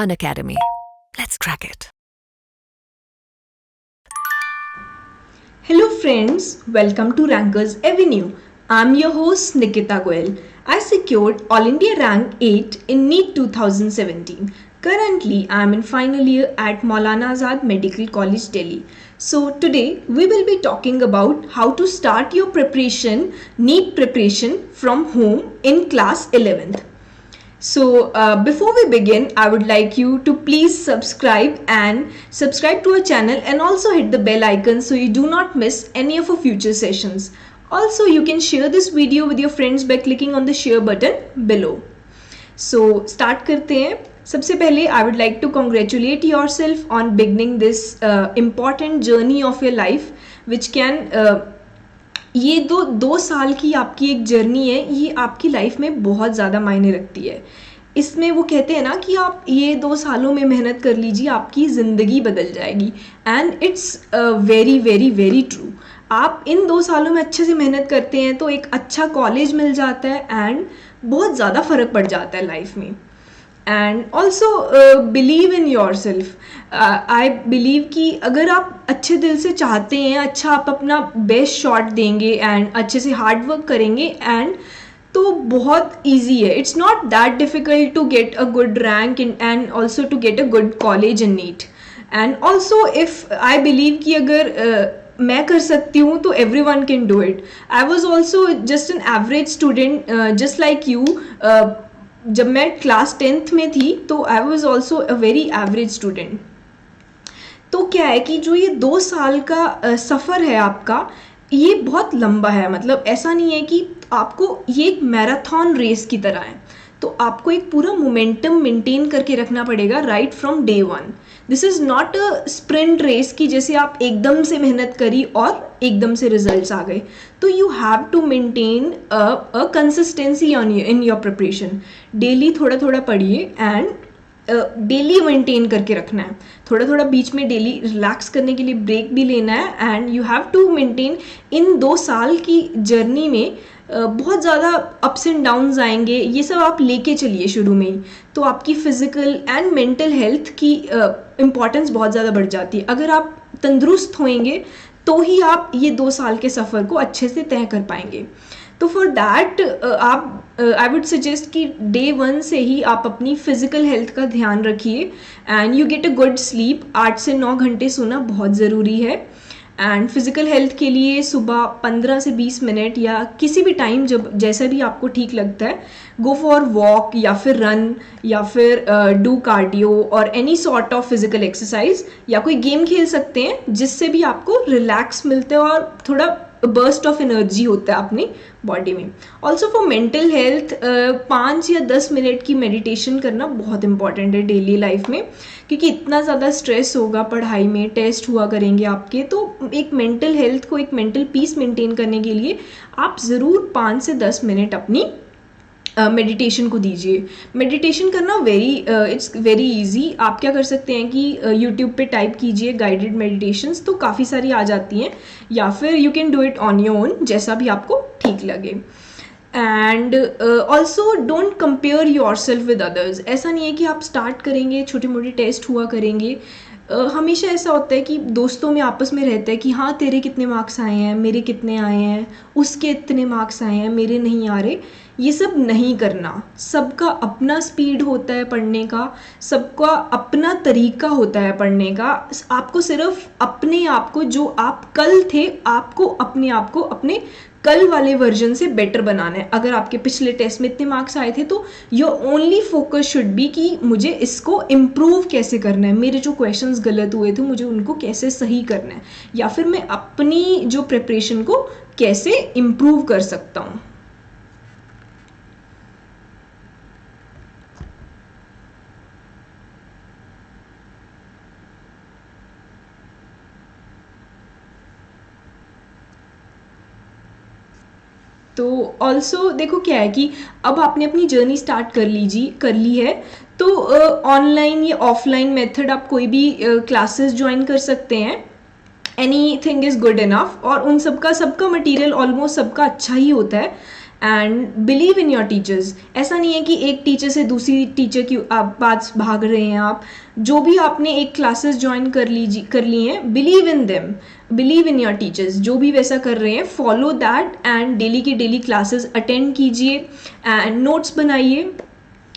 Unacademy. Let's crack it. Hello friends, welcome to Rankers Avenue. I'm your host Nikita Goel. I secured All India Rank 8 in NEET 2017. Currently, I'm in final year at Maulana Azad Medical College, Delhi. So today we will be talking about how to start your preparation, NEET preparation from home in class 11th. So before we begin, I would like you to please subscribe to our channel and also hit the bell icon so you do not miss any of our future sessions. Also, you can share this video with your friends by clicking on the share button below. So start करते हैं. सबसे पहले I would like to congratulate yourself on beginning this important journey of your life which can ये दो साल की आपकी एक जर्नी है, ये आपकी लाइफ में बहुत ज़्यादा मायने रखती है. इसमें वो कहते हैं ना कि आप ये 2 सालों में मेहनत कर लीजिए, आपकी ज़िंदगी बदल जाएगी. And it's very very very true. आप इन 2 सालों में अच्छे से मेहनत करते हैं तो एक अच्छा कॉलेज मिल जाता है एंड बहुत ज़्यादा फ़र्क पड़ जाता है लाइफ में. And also believe in your self. I believe कि अगर आप अच्छे दिल से चाहते हैं, अच्छा आप अपना बेस्ट शॉट देंगे एंड अच्छे से हार्ड वर्क करेंगे एंड तो बहुत ईजी है. It's not that difficult to get a good rank and also to get a good college in NEET. And also if I believe कि अगर मैं कर सकती हूँ तो everyone can do it. I was also just an average student just like you. जब मैं class 10th में थी तो I was also a very average student. तो क्या है कि जो ये 2 साल का सफ़र है आपका, ये बहुत लंबा है. मतलब ऐसा नहीं है कि आपको ये एक मैराथन रेस की तरह है. तो आपको एक पूरा मोमेंटम मेंटेन करके रखना पड़ेगा right from day 1. This is not a sprint race कि जैसे आप एकदम से मेहनत करी और एकदम से रिजल्ट्स आ गए. तो you have to maintain a consistency in your preparation. Daily थोड़ा थोड़ा पढ़िए एंड डेली मेंटेन करके रखना है. थोड़ा थोड़ा बीच में डेली रिलैक्स करने के लिए ब्रेक भी लेना है and you have to maintain. इन 2 साल की जर्नी में बहुत ज़्यादा अप्स एंड डाउन्स आएंगे, ये सब आप लेके चलिए शुरू में ही. तो आपकी फिज़िकल एंड मेंटल हेल्थ की इम्पॉर्टेंस बहुत ज़्यादा बढ़ जाती है. अगर आप तंदुरुस्त होएंगे तो ही आप ये 2 साल के सफ़र को अच्छे से तय कर पाएंगे. तो फॉर दैट आप आई वुड सजेस्ट कि डे 1 से ही आप अपनी फ़िज़िकल हेल्थ का ध्यान रखिए and you get a good sleep. 8 से 9 घंटे सोना बहुत ज़रूरी है. एंड फिज़िकल हेल्थ के लिए सुबह 15 से 20 मिनट या किसी भी टाइम जब जैसा भी आपको ठीक लगता है, गो फॉर वॉक या फिर रन या फिर डू कार्डियो और any sort of physical exercise या कोई गेम खेल सकते हैं जिससे भी आपको रिलैक्स मिलता है और थोड़ा बर्स्ट ऑफ एनर्जी होता है अपनी बॉडी में. ऑल्सो फॉर मेंटल हेल्थ 5 या 10 मिनट की मेडिटेशन करना बहुत इंपॉर्टेंट है डेली लाइफ में, क्योंकि इतना ज़्यादा स्ट्रेस होगा पढ़ाई में, टेस्ट हुआ करेंगे आपके. तो एक मेंटल हेल्थ को, एक मेंटल पीस मेंटेन करने के लिए आप ज़रूर 5 से 10 मिनट अपनी मेडिटेशन को दीजिए. मेडिटेशन करना इट्स वेरी इजी. आप क्या कर सकते हैं कि यूट्यूब पे टाइप कीजिए गाइडेड मेडिटेशंस, तो काफ़ी सारी आ जाती हैं, या फिर you can do it on your own, जैसा भी आपको ठीक लगे. And also don't compare your self with others. ऐसा नहीं है कि आप स्टार्ट करेंगे, छोटे मोटे टेस्ट हुआ करेंगे. हमेशा ऐसा होता है कि दोस्तों में आपस में रहता है कि हाँ तेरे कितने मार्क्स आए हैं, मेरे कितने आए हैं, उसके इतने मार्क्स आए हैं, मेरे नहीं आ रहे. ये सब नहीं करना. सबका अपना स्पीड होता है पढ़ने का, सबका अपना तरीका होता है पढ़ने का. आपको सिर्फ अपने आप को, जो आप कल थे, आपको अपने आप को अपने कल वाले वर्जन से बेटर बनाना है. अगर आपके पिछले टेस्ट में इतने मार्क्स आए थे तो your only focus should be कि मुझे इसको इम्प्रूव कैसे करना है, मेरे जो क्वेश्चंस गलत हुए थे मुझे उनको कैसे सही करना है, या फिर मैं अपनी जो प्रिपरेशन को कैसे इम्प्रूव कर सकता हूँ. तो ऑल्सो देखो क्या है कि अब आपने अपनी जर्नी स्टार्ट कर ली है, तो ऑनलाइन या ऑफलाइन मेथड आप कोई भी क्लासेस ज्वाइन कर सकते हैं. Any thing is good enough. और उन सबका मटेरियल ऑलमोस्ट सबका अच्छा ही होता है. And believe in your teachers. ऐसा नहीं है कि एक टीचर से दूसरी टीचर की आप बात भाग रहे हैं। आप जो भी आपने एक क्लासेस ज्वाइन कर ली हैं, believe in them, believe in your teachers. जो भी वैसा कर रहे हैं फॉलो दैट एंड डेली की डेली क्लासेस अटेंड कीजिए एंड नोट्स बनाइए।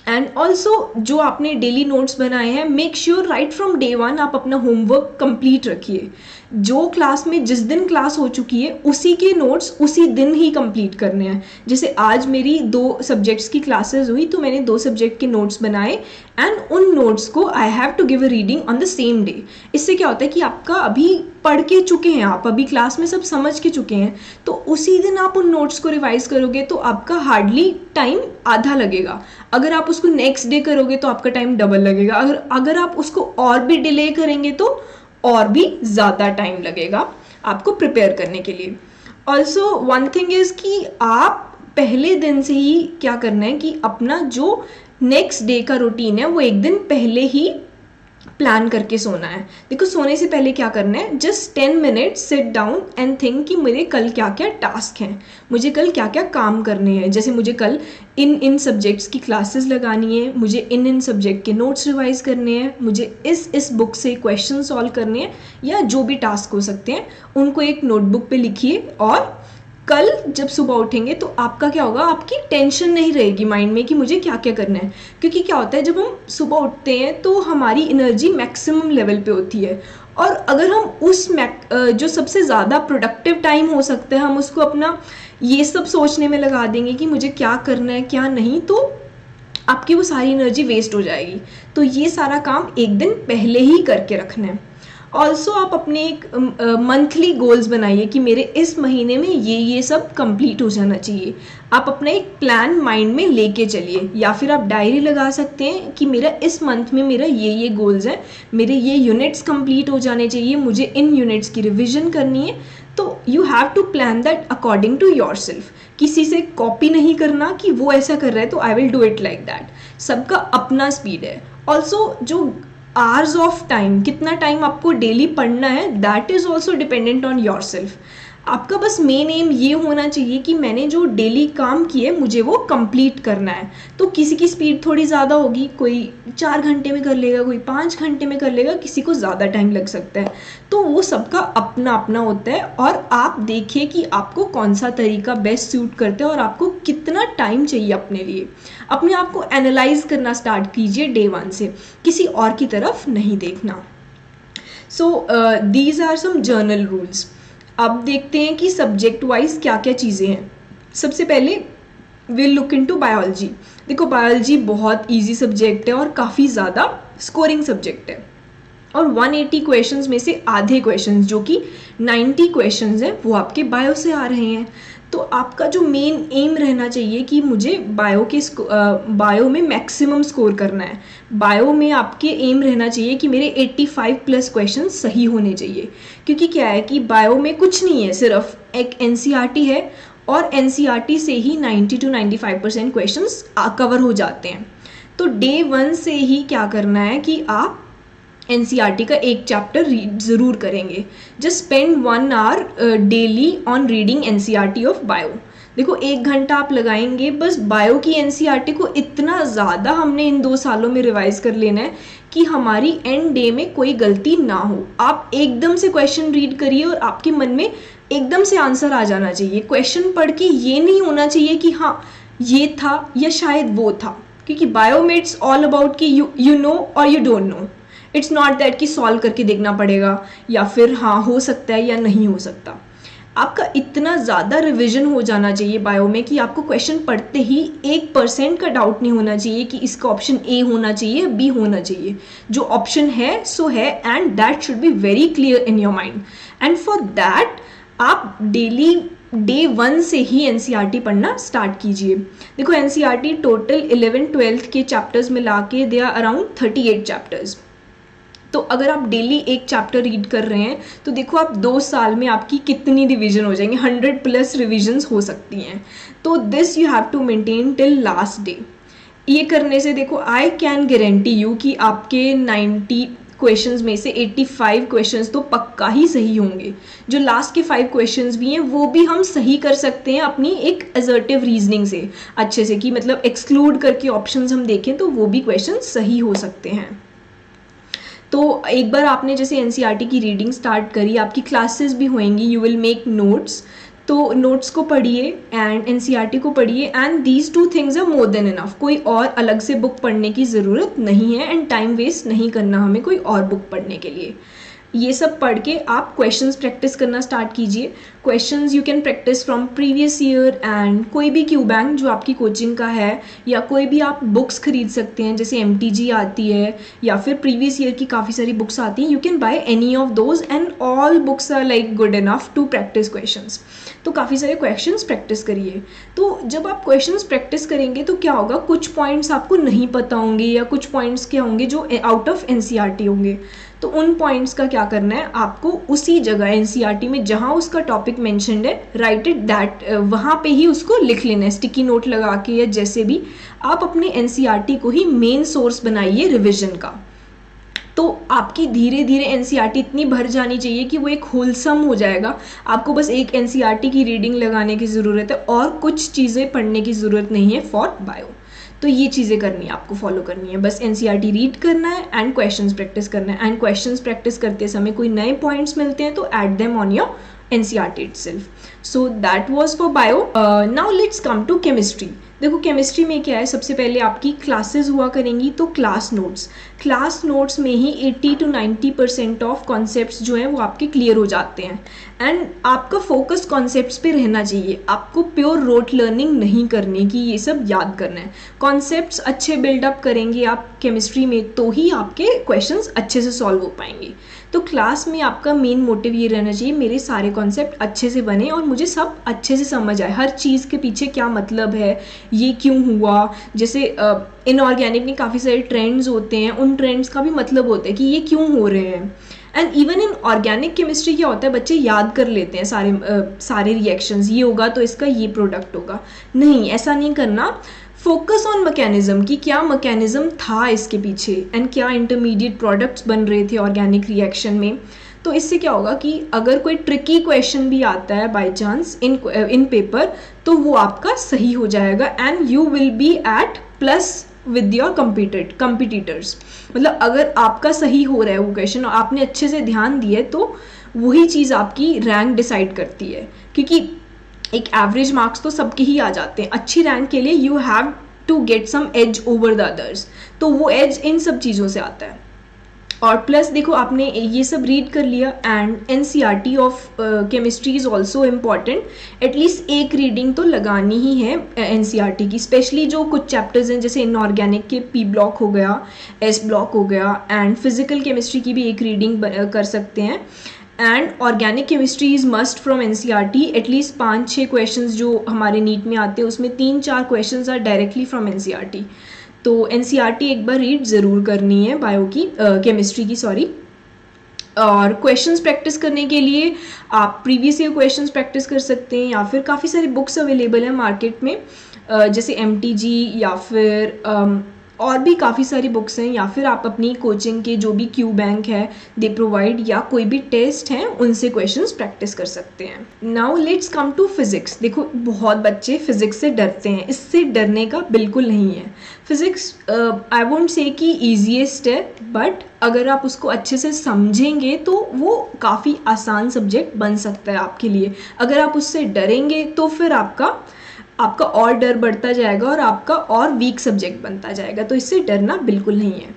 एंड ऑल्सो जो आपने डेली नोट्स बनाए हैं, make sure right from day one आप अपना होमवर्क कंप्लीट रखिए। जो क्लास में जिस दिन क्लास हो चुकी है उसी के नोट्स उसी दिन ही कंप्लीट करने हैं। जैसे आज मेरी 2 सब्जेक्ट्स की क्लासेस हुई तो मैंने 2 सब्जेक्ट के नोट्स बनाए एंड उन नोट्स को I have to give a reading on the same day. इससे क्या होता है कि आपका अभी पढ़ के चुके हैं, आप अभी क्लास में सब समझ के चुके हैं, तो उसी दिन आप उन नोट्स को रिवाइज करोगे तो आपका हार्डली टाइम आधा लगेगा। अगर आप उसको नेक्स्ट डे करोगे तो आपका टाइम डबल लगेगा। अगर आप उसको और भी डिले करेंगे तो और भी ज़्यादा टाइम लगेगा आपको प्रिपेयर करने के लिए। ऑल्सो वन थिंग इज़ कि आप पहले दिन से ही क्या करना है कि अपना जो नेक्स्ट डे का रूटीन है वो एक दिन पहले ही प्लान करके सोना है। देखो सोने से पहले क्या करना है, just 10 minutes sit down and think कि मेरे कल क्या क्या टास्क हैं, मुझे कल क्या क्या काम करने हैं। जैसे मुझे कल इन सब्जेक्ट्स की क्लासेस लगानी है, मुझे इन सब्जेक्ट के नोट्स रिवाइज करने हैं, मुझे इस बुक से क्वेश्चन सॉल्व करने हैं, या जो भी टास्क हो सकते हैं उनको एक नोटबुक पे लिखिए। और कल जब सुबह उठेंगे तो आपका क्या होगा, आपकी टेंशन नहीं रहेगी माइंड में कि मुझे क्या क्या करना है। क्योंकि क्या होता है जब हम सुबह उठते हैं तो हमारी एनर्जी मैक्सिमम लेवल पे होती है, और अगर हम उस जो सबसे ज़्यादा प्रोडक्टिव टाइम हो सकता है हम उसको अपना ये सब सोचने में लगा देंगे कि मुझे क्या करना है क्या नहीं, तो आपकी वो सारी एनर्जी वेस्ट हो जाएगी। तो ये सारा काम एक दिन पहले ही करके रखना है। ऑल्सो आप अपने एक मंथली गोल्स बनाइए कि मेरे इस महीने में ये सब कंप्लीट हो जाना चाहिए। आप अपना एक प्लान माइंड में लेके चलिए, या फिर आप डायरी लगा सकते हैं कि मेरा इस मंथ में मेरा ये गोल्स हैं, मेरे ये यूनिट्स कंप्लीट हो जाने चाहिए, मुझे इन यूनिट्स की रिविजन करनी है। तो you have to plan that according to yourself. किसी से कॉपी नहीं करना कि वो ऐसा कर रहा है तो I will do it like that. सबका अपना स्पीड है। ऑल्सो जो आवर्स ऑफ टाइम, कितना टाइम आपको डेली पढ़ना है, that is also dependent on your self. आपका बस मेन एम ये होना चाहिए कि मैंने जो डेली काम किए मुझे वो कंप्लीट करना है। तो किसी की स्पीड थोड़ी ज़्यादा होगी, कोई 4 घंटे में कर लेगा, कोई 5 घंटे में कर लेगा, किसी को ज़्यादा टाइम लग सकता है। तो वो सबका अपना अपना होता है, और आप देखिए कि आपको कौन सा तरीका बेस्ट सूट करता है और आपको कितना टाइम चाहिए अपने लिए। अपने आप को एनालाइज करना स्टार्ट कीजिए डे 1 से, किसी और की तरफ नहीं देखना। So these are some general rules. अब देखते हैं कि सब्जेक्ट वाइज क्या क्या चीज़ें हैं। सबसे पहले विल लुक इनटू बायोलॉजी। देखो बायोलॉजी बहुत इजी सब्जेक्ट है और काफ़ी ज़्यादा स्कोरिंग सब्जेक्ट है, और 180 क्वेश्चंस में से आधे क्वेश्चंस जो कि 90 क्वेश्चंस हैं वो आपके बायो से आ रहे हैं। तो आपका जो मेन एम रहना चाहिए कि मुझे बायो में मैक्सिमम स्कोर करना है। बायो में आपके एम रहना चाहिए कि मेरे 85 प्लस क्वेश्चन सही होने चाहिए। क्योंकि क्या है कि बायो में कुछ नहीं है, सिर्फ एक एनसीईआरटी है, और एनसीईआरटी से ही 90 to 95% क्वेश्चन कवर हो जाते हैं। तो डे 1 से ही क्या करना है कि आप एनसीईआरटी का एक चैप्टर रीड ज़रूर करेंगे। Just spend 1 hour daily on reading NCERT of bio. देखो 1 घंटा आप लगाएंगे बस बायो की एनसीईआरटी को, इतना ज़्यादा हमने इन 2 सालों में रिवाइज कर लेना है कि हमारी एंड डे में कोई गलती ना हो। आप एकदम से क्वेश्चन रीड करिए और आपके मन में एकदम से आंसर आ जाना चाहिए। क्वेश्चन पढ़ के ये नहीं होना चाहिए कि हाँ ये था या शायद वो था, क्योंकि बायो में इट्स ऑल अबाउट कि यू नो और you don't know. It's not that कि सॉल्व करके देखना पड़ेगा या फिर हाँ हो सकता है या नहीं हो सकता। आपका इतना ज़्यादा रिवीजन हो जाना चाहिए बायो में कि आपको क्वेश्चन पढ़ते ही 1% का डाउट नहीं होना चाहिए कि इसका ऑप्शन ए होना चाहिए, बी होना चाहिए। जो ऑप्शन है सो है, and that should be very clear in your mind. And for that आप डेली डे 1 से ही एनसीईआरटी पढ़ना स्टार्ट कीजिए। देखो एनसीईआरटी टोटल 11th-12th के चैप्टर्स मिला के दे आर अराउंड 38 चैप्टर्स। तो अगर आप डेली एक चैप्टर रीड कर रहे हैं तो देखो आप 2 साल में आपकी कितनी रिवीजन हो जाएंगी, 100+ रिविजन्स हो सकती हैं। तो this you have to maintain till last day. ये करने से देखो आई कैन गारंटी यू कि आपके 90 क्वेश्चंस में से 85 क्वेश्चंस तो पक्का ही सही होंगे। जो लास्ट के 5 क्वेश्चंस भी हैं वो भी हम सही कर सकते हैं अपनी एक असर्टिव रीजनिंग से अच्छे से, कि मतलब एक्सक्लूड करके ऑप्शंस हम देखें तो वो भी क्वेश्चन सही हो सकते हैं। तो एक बार आपने जैसे एनसीईआरटी की रीडिंग स्टार्ट करी, आपकी क्लासेस भी होंगी, यू विल मेक नोट्स, तो नोट्स को पढ़िए एंड एनसीईआरटी को पढ़िए and these 2 things are more than enough. कोई और अलग से बुक पढ़ने की ज़रूरत नहीं है एंड टाइम वेस्ट नहीं करना हमें कोई और बुक पढ़ने के लिए। ये सब पढ़ के आप क्वेश्चंस प्रैक्टिस करना स्टार्ट कीजिए। Questions you can practice from previous year and कोई भी क्यू बैंक जो आपकी कोचिंग का है, या कोई भी आप बुक्स खरीद सकते हैं, जैसे एमटीजी आती है या फिर प्रीवियस ईयर की काफ़ी सारी बुक्स आती हैं। You can buy any of those and all books are like good enough to practice questions. तो काफ़ी सारे क्वेश्चंस प्रैक्टिस करिए। तो जब आप क्वेश्चंस प्रैक्टिस करेंगे तो क्या होगा, कुछ पॉइंट्स आपको नहीं पता होंगे या कुछ पॉइंट्स क्या होंगे जो आउट ऑफ एनसीईआरटी होंगे। तो उन पॉइंट्स का क्या करना है, आपको उसी जगह एनसीईआरटी में जहाँ उसका टॉपिक मेंशन्ड है, राइट इट दैट, वहाँ पे ही उसको लिख लेना है, स्टिकी नोट लगा के या जैसे भी। आप अपने एनसीईआरटी को ही मेन सोर्स बनाइए रिविजन का। तो आपकी धीरे धीरे एनसीईआरटी इतनी भर जानी चाहिए कि वो एक होलसम हो जाएगा। आपको बस एक एनसीईआरटी की रीडिंग लगाने की ज़रूरत है और कुछ चीज़ें पढ़ने की ज़रूरत नहीं है फॉर बायो। तो ये चीज़ें करनी है, आपको फॉलो करनी है। बस एनसीईआरटी रीड करना है एंड क्वेश्चंस प्रैक्टिस करना है, एंड क्वेश्चंस प्रैक्टिस करते समय कोई नए पॉइंट्स मिलते हैं तो add them on your NCERT itself. So that was for bio. Now let's come to chemistry. देखो केमिस्ट्री में क्या है, सबसे पहले आपकी क्लासेस हुआ करेंगी तो क्लास नोट्स में ही 80 to 90% ऑफ कॉन्सेप्ट्स जो हैं वो आपके क्लियर हो जाते हैं। एंड आपका फोकस कॉन्सेप्ट्स पे रहना चाहिए, आपको प्योर रोट लर्निंग नहीं करने की, ये सब याद करना है। कॉन्सेप्ट्स अच्छे बिल्डअप करेंगे आप केमिस्ट्री में तो ही आपके क्वेश्चंस अच्छे से सॉल्व हो पाएंगे। तो क्लास में आपका मेन मोटिव ये रहना चाहिए, मेरे सारे कॉन्सेप्ट अच्छे से बने और मुझे सब अच्छे से समझ आए, हर चीज़ के पीछे क्या मतलब है, ये क्यों हुआ। जैसे इनऑर्गेनिक में काफ़ी सारे ट्रेंड्स होते हैं, उन ट्रेंड्स का भी मतलब होता है कि ये क्यों हो रहे हैं। And even in organic chemistry क्या होता है, बच्चे याद कर लेते हैं सारे रिएक्शंस, ये होगा तो इसका ये प्रोडक्ट होगा। नहीं, ऐसा नहीं करना। फोकस ऑन मैकेनिज्म कि क्या मैकेनिज्म था इसके पीछे एंड क्या इंटरमीडिएट प्रोडक्ट्स बन रहे थे ऑर्गेनिक रिएक्शन में। तो इससे क्या होगा कि अगर कोई ट्रिकी क्वेश्चन भी आता है बाय चांस इन पेपर तो वो आपका सही हो जाएगा and you will be at plus with your competitors. मतलब अगर आपका सही हो रहा है वो क्वेश्चन और आपने अच्छे से ध्यान दिया है तो वही चीज़ आपकी रैंक डिसाइड करती है, क्योंकि एक एवरेज मार्क्स तो सबके ही आ जाते हैं। अच्छी रैंक के लिए you have to get some edge over the others, तो वो एज इन सब चीज़ों से आता है। और प्लस देखो आपने ये सब रीड कर लिया and NCERT of chemistry is also important. At least एक रीडिंग तो लगानी ही है एनसीईआरटी की, स्पेशली जो कुछ चैप्टर्स हैं जैसे इनऑर्गेनिक के पी ब्लॉक हो गया, एस ब्लॉक हो गया, एंड फिजिकल केमिस्ट्री की भी एक रीडिंग कर सकते हैं। And organic chemistry is must from NCERT. At least 5-6 questions जो हमारे नीट में आते हैं उसमें 3-4 questions are directly from NCERT. तो एनसीईआरटी एक बार रीड ज़रूर करनी है बायो की, केमिस्ट्री की सॉरी। और क्वेश्चंस प्रैक्टिस करने के लिए आप प्रीवियस ईयर क्वेश्चंस प्रैक्टिस कर सकते हैं या फिर काफ़ी सारी बुक्स अवेलेबल हैं मार्केट में, जैसे एमटीजी या फिर और भी काफ़ी सारी बुक्स हैं, या फिर आप अपनी कोचिंग के जो भी क्यू बैंक है दे प्रोवाइड, या कोई भी टेस्ट हैं उनसे क्वेश्चंस प्रैक्टिस कर सकते हैं। Now let's come to physics. देखो बहुत बच्चे फिजिक्स से डरते हैं, इससे डरने का बिल्कुल नहीं है। फिजिक्स आई वोंट से कि ईजीएस्ट है, बट अगर आप उसको अच्छे से समझेंगे तो वो काफ़ी आसान सब्जेक्ट बन सकता है आपके लिए। अगर आप उससे डरेंगे तो फिर आपका और डर बढ़ता जाएगा और आपका और वीक सब्जेक्ट बनता जाएगा, तो इससे डरना बिल्कुल नहीं है।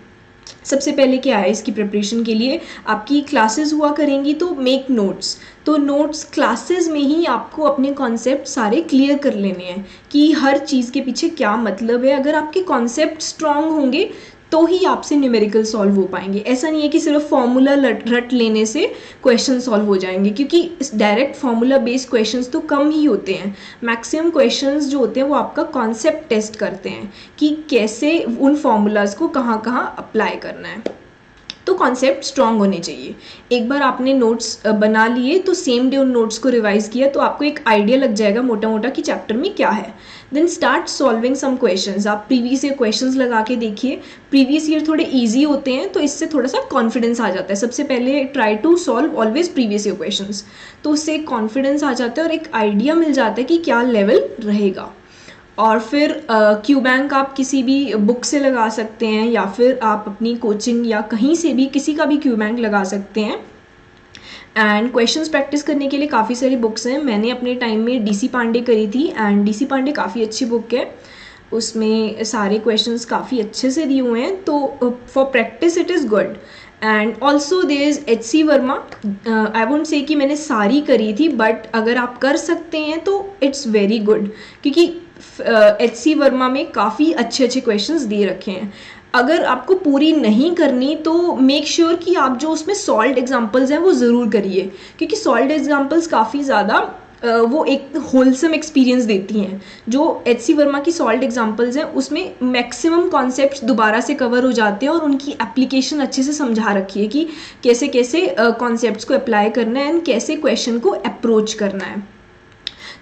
सबसे पहले क्या है, इसकी प्रिपरेशन के लिए आपकी क्लासेस हुआ करेंगी तो मेक नोट्स। तो नोट्स क्लासेस में ही आपको अपने कॉन्सेप्ट सारे क्लियर कर लेने हैं कि हर चीज़ के पीछे क्या मतलब है। अगर आपके कॉन्सेप्ट स्ट्रांग होंगे तो ही आपसे न्यूमेरिकल सॉल्व हो पाएंगे। ऐसा नहीं है कि सिर्फ फॉर्मूला रट लेने से क्वेश्चन सॉल्व हो जाएंगे, क्योंकि डायरेक्ट फार्मूला बेस्ड क्वेश्चंस तो कम ही होते हैं। मैक्सिमम क्वेश्चंस जो होते हैं वो आपका कॉन्सेप्ट टेस्ट करते हैं कि कैसे उन फार्मूलाज को कहाँ कहाँ अप्लाई करना है। तो कॉन्सेप्ट स्ट्रांग होने चाहिए। एक बार आपने नोट्स बना लिए तो सेम डे उन नोट्स को रिवाइज किया तो आपको एक आइडिया लग जाएगा मोटा मोटा कि चैप्टर में क्या है। Then start solving some questions. आप प्रीवियस ईयर क्वेश्चंस लगा के देखिए, प्रीवियस ईयर थोड़े इजी होते हैं तो इससे थोड़ा सा कॉन्फिडेंस आ जाता है। सबसे पहले try to solve always previous year questions, तो उससे एक कॉन्फिडेंस आ जाता है और एक आइडिया मिल जाता है कि क्या लेवल रहेगा। और फिर क्यू बैंक आप किसी भी बुक से लगा सकते हैं या फिर आप अपनी कोचिंग या कहीं से भी किसी का भी क्यू बैंक लगा सकते हैं। एंड क्वेश्चंस प्रैक्टिस करने के लिए काफ़ी सारी बुक्स हैं। मैंने अपने टाइम में डीसी पांडे करी थी एंड डीसी पांडे काफ़ी अच्छी बुक है, उसमें सारे क्वेश्चंस काफ़ी अच्छे से दिए हुए हैं, तो for practice it is good. And also there is H C. Verma. I won't say कि मैंने सारी करी थी, बट अगर आप कर सकते हैं तो इट्स वेरी गुड, क्योंकि एच.सी. वर्मा में काफ़ी अच्छे अच्छे क्वेश्चंस दिए रखे हैं। अगर आपको पूरी नहीं करनी तो मेक श्योर कि आप जो उसमें सॉल्व्ड एग्जांपल्स हैं वो ज़रूर करिए, क्योंकि सॉल्व्ड एग्जांपल्स काफ़ी ज़्यादा वो एक होलसम एक्सपीरियंस देती हैं। जो एच.सी. वर्मा की सॉल्व्ड एग्जांपल्स हैं उसमें मैक्सिमम कॉन्सेप्ट्स दोबारा से कवर हो जाते हैं और उनकी एप्लीकेशन अच्छे से समझा रखी है कि कैसे कैसे कॉन्सेप्ट्स को अप्लाई करना है एंड कैसे क्वेश्चन को अप्रोच करना है।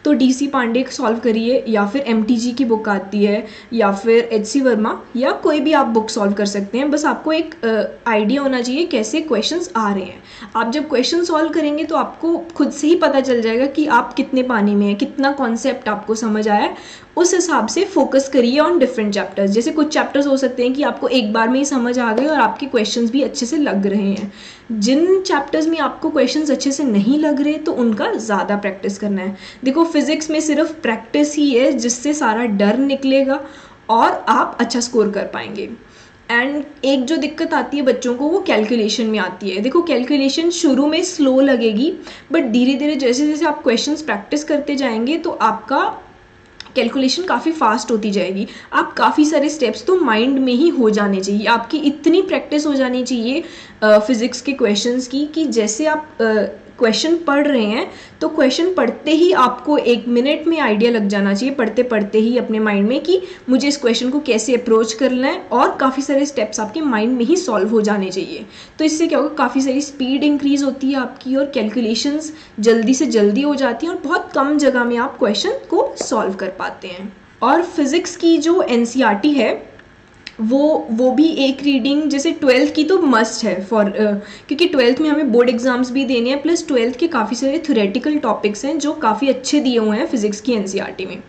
तो डीसी पांडे सॉल्व करिए, या फिर एमटीजी की बुक आती है, या फिर एच.सी. वर्मा, या कोई भी आप बुक सॉल्व कर सकते हैं। बस आपको एक आइडिया होना चाहिए कैसे क्वेश्चंस आ रहे हैं। आप जब क्वेश्चन सॉल्व करेंगे तो आपको खुद से ही पता चल जाएगा कि आप कितने पानी में हैं, कितना कॉन्सेप्ट आपको समझ आया है। उस हिसाब से फोकस करिए ऑन डिफरेंट चैप्टर्स। जैसे कुछ चैप्टर्स हो सकते हैं कि आपको एक बार में ही समझ आ गए और आपके क्वेश्चंस भी अच्छे से लग रहे हैं। जिन चैप्टर्स में आपको क्वेश्चंस अच्छे से नहीं लग रहे तो उनका ज़्यादा प्रैक्टिस करना है। देखो फिजिक्स में सिर्फ प्रैक्टिस ही है जिससे सारा डर निकलेगा और आप अच्छा स्कोर कर पाएंगे। एंड एक जो दिक्कत आती है बच्चों को वो कैलकुलेशन में आती है। देखो कैलकुलेशन शुरू में स्लो लगेगी, बट धीरे धीरे जैसे जैसे आप क्वेश्चंस प्रैक्टिस करते जाएंगे तो आपका कैलकुलेशन काफ़ी फास्ट होती जाएगी। आप काफ़ी सारे स्टेप्स तो माइंड में ही हो जाने चाहिए। आपकी इतनी प्रैक्टिस हो जानी चाहिए फिज़िक्स के क्वेश्चंस की कि जैसे आप क्वेश्चन पढ़ रहे हैं तो क्वेश्चन पढ़ते ही आपको 1 मिनट में आइडिया लग जाना चाहिए, पढ़ते पढ़ते ही अपने माइंड में, कि मुझे इस क्वेश्चन को कैसे अप्रोच करना है, और काफ़ी सारे स्टेप्स आपके माइंड में ही सॉल्व हो जाने चाहिए। तो इससे क्या होगा, काफ़ी सारी स्पीड इंक्रीज होती है आपकी और कैलकुलेशंस जल्दी से जल्दी हो जाती हैं और बहुत कम जगह में आप क्वेश्चन को सॉल्व कर पाते हैं। और फिज़िक्स की जो एनसीईआरटी है वो भी एक रीडिंग, जैसे 12th की तो मस्ट है फॉर क्योंकि 12th में हमें बोर्ड एग्जाम्स भी देने हैं, प्लस 12th के काफ़ी सारे थ्योरेटिकल टॉपिक्स हैं जो काफ़ी अच्छे दिए हुए हैं फिज़िक्स की एनसीईआरटी में।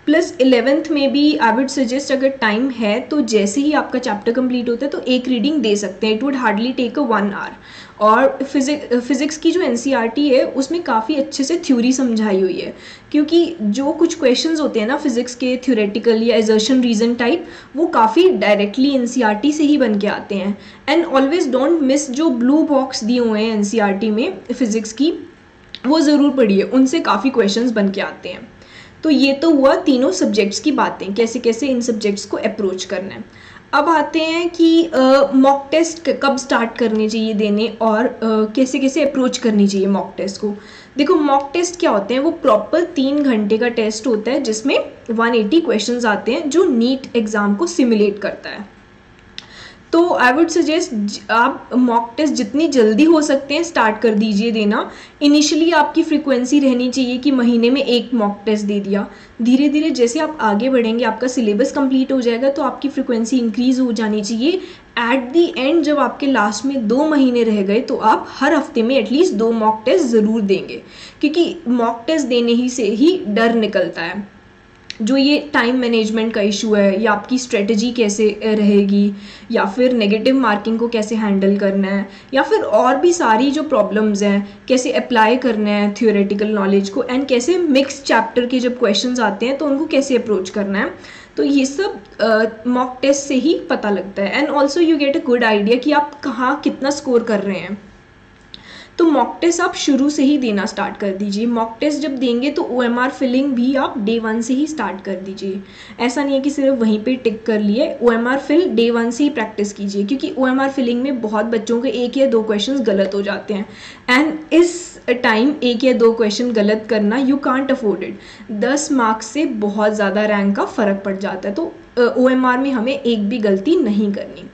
प्लस 11th में भी आई वुड सजेस्ट, अगर टाइम है तो जैसे ही आपका चैप्टर कंप्लीट होता है तो एक रीडिंग दे सकते हैं। It would hardly take 1 hour. और फिज़िक्स की जो एनसीईआरटी है उसमें काफ़ी अच्छे से थ्योरी समझाई हुई है, क्योंकि जो कुछ क्वेश्चंस होते हैं ना फिज़िक्स के थ्योरेटिकल या एजर्शन रीजन टाइप, वो काफ़ी डायरेक्टली एनसीईआरटी से ही बन के आते हैं। एंड ऑलवेज डोंट मिस जो ब्लू बॉक्स दिए हुए हैं एनसीईआरटी में फिज़िक्स की, वो ज़रूर पढ़िए, उनसे काफ़ी क्वेश्चंस बन के आते हैं। तो ये तो हुआ तीनों सब्जेक्ट्स की बातें, कैसे कैसे इन सब्जेक्ट्स को अप्रोच करना है। अब आते हैं कि मॉक टेस्ट कब स्टार्ट करने चाहिए देने और कैसे कैसे अप्रोच करनी चाहिए मॉक टेस्ट को। देखो मॉक टेस्ट क्या होते हैं, वो प्रॉपर 3 घंटे का टेस्ट होता है जिसमें 180 क्वेश्चंस आते हैं जो नीट एग्ज़ाम को सिमुलेट करता है। तो आई वुड सजेस्ट आप मॉक टेस्ट जितनी जल्दी हो सकते हैं स्टार्ट कर दीजिए देना। इनिशियली आपकी फ्रीक्वेंसी रहनी चाहिए कि महीने में 1 मॉक टेस्ट दे दिया। धीरे धीरे जैसे आप आगे बढ़ेंगे, आपका सिलेबस कंप्लीट हो जाएगा तो आपकी फ्रीक्वेंसी इंक्रीज़ हो जानी चाहिए। एट दी एंड जब आपके लास्ट में 2 महीने रह गए तो आप हर हफ्ते में एटलीस्ट 2 मॉक टेस्ट ज़रूर देंगे, क्योंकि मॉक टेस्ट देने ही से ही डर निकलता है। जो ये टाइम मैनेजमेंट का इशू है, या आपकी स्ट्रेटजी कैसे रहेगी, या फिर नेगेटिव मार्किंग को कैसे हैंडल करना है, या फिर और भी सारी जो प्रॉब्लम्स हैं, कैसे अप्लाई करना है थियोरेटिकल नॉलेज को, एंड कैसे मिक्स चैप्टर के जब क्वेश्चंस आते हैं तो उनको कैसे अप्रोच करना है, तो ये सब मॉक टेस्ट से ही पता लगता है। And also you get a good idea कि आप कहाँ कितना स्कोर कर रहे हैं। तो मॉक टेस्ट आप शुरू से ही देना स्टार्ट कर दीजिए। मॉक टेस्ट जब देंगे तो OMR फिलिंग भी आप डे 1 से ही स्टार्ट कर दीजिए। ऐसा नहीं है कि सिर्फ वहीं पे टिक कर लिए, OMR फिल डे 1 से ही प्रैक्टिस कीजिए, क्योंकि OMR फिलिंग में बहुत बच्चों के 1 या 2 क्वेश्चंस गलत हो जाते हैं। एंड इस टाइम 1 या 2 क्वेश्चन गलत करना you can't afford it. 10 marks से बहुत ज़्यादा रैंक का फ़र्क पड़ जाता है, तो OMR में हमें एक भी गलती नहीं करनी।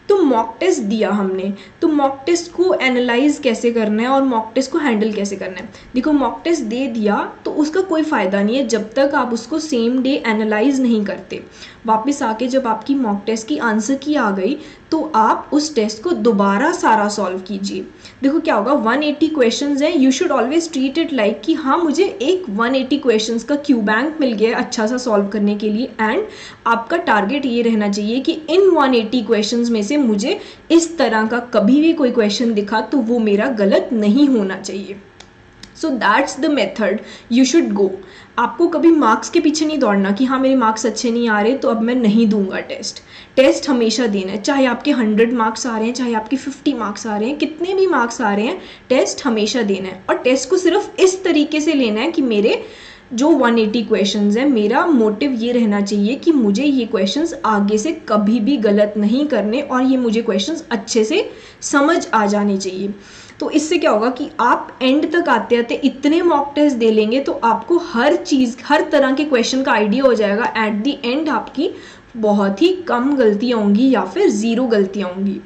तो मॉक टेस्ट दिया हमने, तो मॉक टेस्ट को एनालाइज कैसे करना है और मॉक टेस्ट को हैंडल कैसे करना है। देखो मॉक टेस्ट दे दिया तो उसका कोई फ़ायदा नहीं है जब तक आप उसको सेम डे एनालाइज नहीं करते। वापस आके जब आपकी मॉक टेस्ट की आंसर की आ गई तो आप उस टेस्ट को दोबारा सारा सॉल्व कीजिए। देखो क्या होगा, 180 क्वेश्चंस हैं, you should always treat it like कि हाँ मुझे एक 180 क्वेश्चंस का क्यू बैंक मिल गया है अच्छा सा सॉल्व करने के लिए, एंड आपका टारगेट ये रहना चाहिए कि इन 180 क्वेश्चंस में से मुझे इस तरह का कभी भी कोई क्वेश्चन दिखा तो वो मेरा गलत नहीं होना चाहिए। So that's the method you should go. आपको कभी मार्क्स के पीछे नहीं दौड़ना कि हाँ मेरे मार्क्स अच्छे नहीं आ रहे तो अब मैं नहीं दूंगा टेस्ट हमेशा देना है, चाहे आपके 100 मार्क्स आ रहे हैं, चाहे आपके 50 मार्क्स आ रहे हैं, कितने भी मार्क्स आ रहे हैं, टेस्ट हमेशा देना है। और टेस्ट को सिर्फ इस तरीके से लेना है कि मेरे जो 180 क्वेश्चंस हैं, मेरा मोटिव ये रहना चाहिए कि मुझे ये क्वेश्चंस आगे से कभी भी गलत नहीं करने और ये मुझे क्वेश्चंस अच्छे से समझ आ जाने चाहिए। तो इससे क्या होगा कि आप एंड तक आते आते इतने मॉक टेस्ट दे लेंगे तो आपको हर चीज़, हर तरह के क्वेश्चन का आइडिया हो जाएगा। एट द एंड आपकी बहुत ही कम गलतियाँ होंगी या फिर ज़ीरो गलतियाँ होंगी।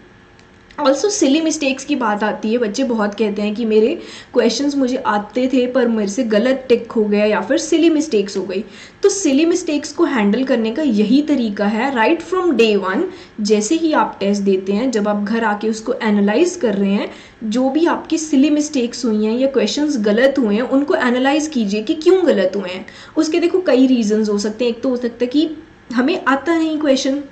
ऑल्सो सिली मिस्टेक्स की बात आती है, बच्चे बहुत कहते हैं कि मेरे क्वेश्चंस मुझे आते थे पर मेरे से गलत टिक हो गया या फिर सिली मिस्टेक्स हो गई। तो सिली मिस्टेक्स को हैंडल करने का यही तरीका है, राइट फ्रॉम डे वन। जैसे ही आप टेस्ट देते हैं, जब आप घर आके उसको एनालाइज कर रहे हैं, जो भी आपकी सिली मिस्टेक्स हुई हैं या क्वेश्चंस गलत हुए हैं उनको एनालाइज कीजिए कि क्यों गलत हुए हैं। उसके देखो कई रीजंस हो सकते हैं। एक तो हो सकता है कि हमें आता नहीं क्वेश्चन,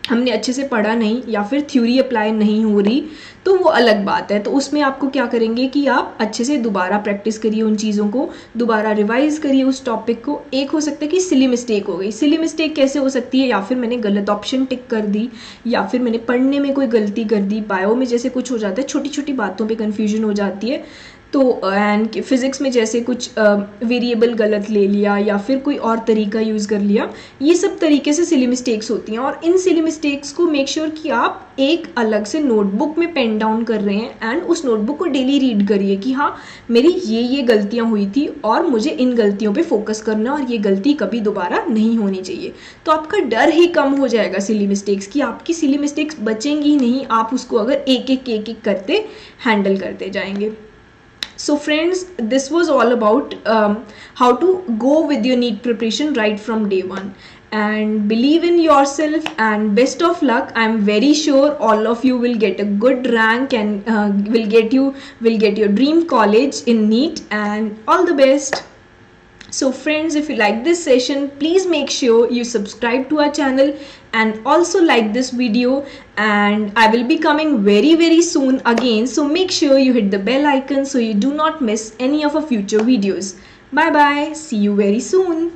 हमने अच्छे से पढ़ा नहीं, या फिर थ्योरी अप्लाई नहीं हो रही, तो वो अलग बात है। तो उसमें आपको क्या करेंगे कि आप अच्छे से दोबारा प्रैक्टिस करिए, उन चीज़ों को दोबारा रिवाइज करिए उस टॉपिक को। एक हो सकता है कि सिली मिस्टेक हो गई। सिली मिस्टेक कैसे हो सकती है, या फिर मैंने गलत ऑप्शन टिक कर दी, या फिर मैंने पढ़ने में कोई गलती कर दी, बायो में जैसे कुछ हो जाता है, छोटी छोटी बातों पे कन्फ्यूजन हो जाती है। तो एंड फिज़िक्स में जैसे कुछ वेरिएबल गलत ले लिया या फिर कोई और तरीका यूज़ कर लिया, ये सब तरीके से सिली मिस्टेक्स होती हैं। और इन सिली मिस्टेक्स को मेक श्योर कि आप एक अलग से नोटबुक में पेन डाउन कर रहे हैं एंड उस नोटबुक को डेली रीड करिए कि हाँ मेरी ये गलतियाँ हुई थी और मुझे इन गलतियों पे फोकस करना और ये गलती कभी दोबारा नहीं होनी चाहिए। तो आपका डर ही कम हो जाएगा सिली मिस्टेक्स की, आपकी सिली मिस्टेक्स बचेंगी ही नहीं, आप उसको अगर एक एक करते हैंडल करते जाएंगे। So friends, this was all about how to go with your NEET preparation right from day one. And believe in yourself and best of luck. I'm very sure all of you will get a good rank and will get your dream college in NEET, and all the best. So friends, if you like this session, please make sure you subscribe to our channel and also like this video, and I will be coming very soon again, so make sure you hit the bell icon so you do not miss any of our future videos. Bye bye, see you very soon.